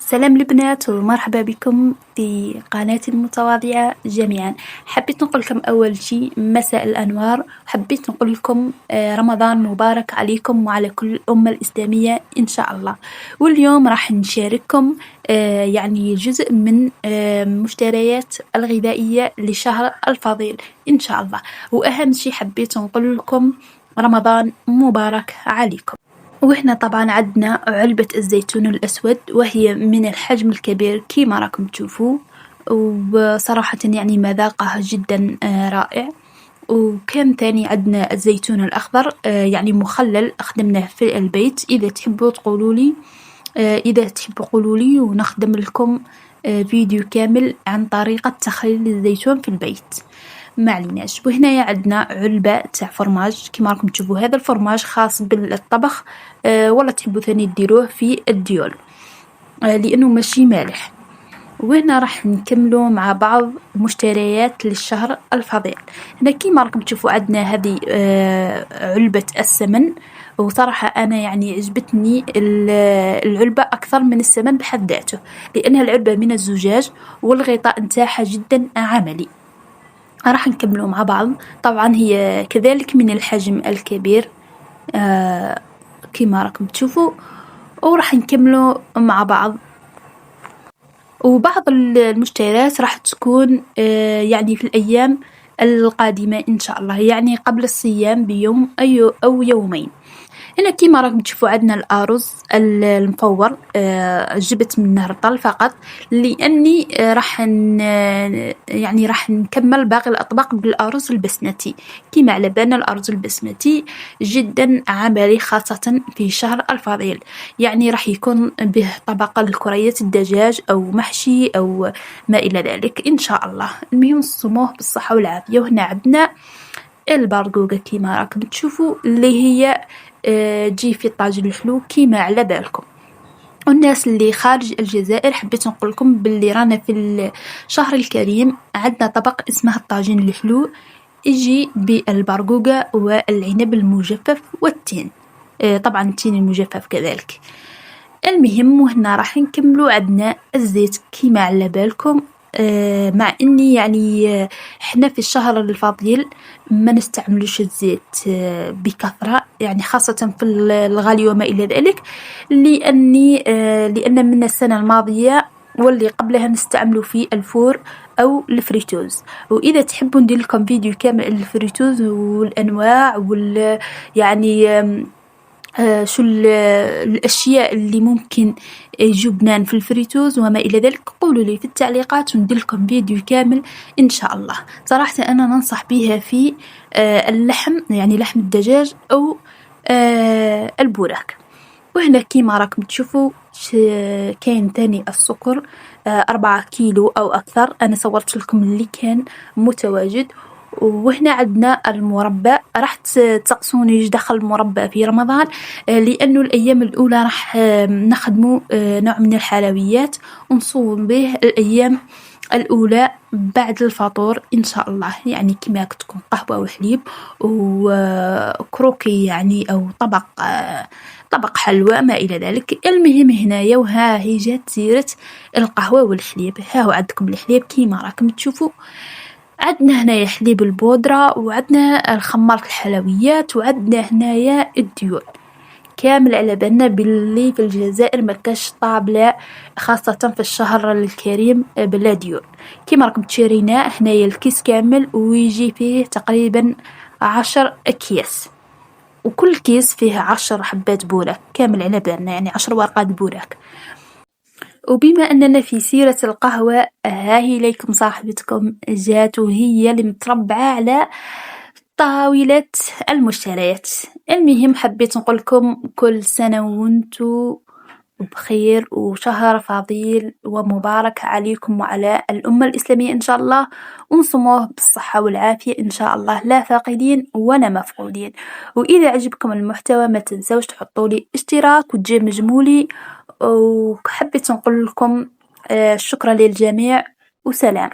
سلام البنات ومرحبا بكم في قناتي المتواضعة جميعا. حبيت نقول لكم أول شيء مساء الأنوار. حبيت نقول لكم رمضان مبارك عليكم وعلى كل الأمة الإسلامية إن شاء الله. واليوم راح نشارككم يعني جزء من مشتريات الغذائية لشهر الفضيل إن شاء الله. وأهم شيء حبيت نقول لكم رمضان مبارك عليكم. وإحنا طبعا عندنا علبة الزيتون الأسود وهي من الحجم الكبير كيما راكم تشوفوا، وصراحة يعني مذاقها جدا رائع. وكان ثاني عندنا الزيتون الأخضر يعني مخلل أخدمناه في البيت. إذا تحبوا تقولوا لي ونخدم لكم فيديو كامل عن طريقة تخليل الزيتون في البيت، معليناش. وهنا عندنا علبة تاع فرماج كما راكم تشوفوا. هذا الفرماج خاص بالطبخ ولا تحبوا ثاني ديروه في الديول لأنه ماشي مالح. وهنا راح نكملوا مع بعض مشتريات للشهر الفضيل. هنا كيما راكم تشوفوا عندنا هذه علبة السمن، وصراحة أنا يعني عجبتني العلبة أكثر من السمن بحد ذاته، لأنها العلبة من الزجاج والغطاء نتاعها جدا عملي. راح نكملوا مع بعض. طبعا هي كذلك من الحجم الكبير كما راكم تشوفوا، وراح نكملوا مع بعض. وبعض المشتريات راح تكون يعني في الأيام القادمة إن شاء الله، يعني قبل الصيام بيوم أو يومين. هنا كيما راكم تشوفوا عندنا الأرز المفور. جبت منه رطل فقط لأني راح نكمل باقي الأطباق بالأرز البسمتي. كيما على بالنا الأرز البسمتي جدا عملي خاصة في شهر الفضيل، يعني راح يكون به طبقة لكريات الدجاج أو محشي أو ما إلى ذلك إن شاء الله. المهم نصوموه بالصحة والعافية. وهنا عندنا البرقوقة كيما راكم تشوفوا اللي هي تجي في طاجين الحلو كيما على بالكم. والناس اللي خارج الجزائر حبيت نقول لكم باللي رانا في الشهر الكريم عندنا طبق اسمه الطاجين الحلو، يجي بالبرقوقة والعنب المجفف والتين، طبعا التين المجفف كذلك. المهم وهنا راح نكملوا عندنا الزيت كيما على بالكم. مع اني يعني احنا في الشهر الفضيل ما نستعملوش الزيت بكثرة، يعني خاصة في الغالي وما الى ذلك، لان من السنة الماضية واللي قبلها نستعملوا في الفور او الفريتوز. واذا تحبوا ندير لكم فيديو كامل الفريتوز والانواع يعني شو الأشياء اللي ممكن يجبنان في الفريتوز وما إلى ذلك، قولوا لي في التعليقات وندير لكم فيديو كامل إن شاء الله. صراحة أنا ننصح بها في اللحم، يعني لحم الدجاج أو البوراك. وهنا كيما راكم تشوفوا كاين تاني السكر 4 كيلو أو أكثر. أنا صورت لكم اللي كان متواجد. وهنا عندنا المربى. راح تسقسوني ايش دخل المربى في رمضان، لأنه الأيام الأولى راح نخدموا نوع من الحلويات ونصوم به الأيام الأولى بعد الفطور إن شاء الله، يعني كما تكون قهوة وحليب وكروكي يعني أو طبق حلوى ما إلى ذلك. المهم هنايا وها هي جات سيرة القهوة والحليب. ها هو عندكم الحليب كيما راكم تشوفوا. عندنا هنايا حليب البودرة، وعندنا الخمار الحلويات، وعندنا هنايا الديول. كامل على بالنا باللي في الجزائر ما كاش طابلة خاصة في الشهر الكريم بلا ديول. كيما راكم تشرينا هنايا الكيس كامل ويجي فيه تقريبا 10 أكياس، وكل كيس فيه 10 حبات بوراك كامل على بالنا، يعني 10 ورقات بوراك. وبما أننا في سيرة القهوة، هاهي إليكم صاحبتكم جات وهي اللي متربعة على طاولة المشتريات. المهم حبيت نقولكم كل سنة وانتو بخير وشهر فضيل ومبارك عليكم وعلى الأمة الإسلامية إن شاء الله، ونصموه بالصحة والعافية إن شاء الله، لا فاقدين ولا مفقودين. وإذا عجبكم المحتوى ما تنسوش تحطوا لي اشتراك وتجمجموا لي. وحبيت نقول لكم شكرا للجميع وسلام.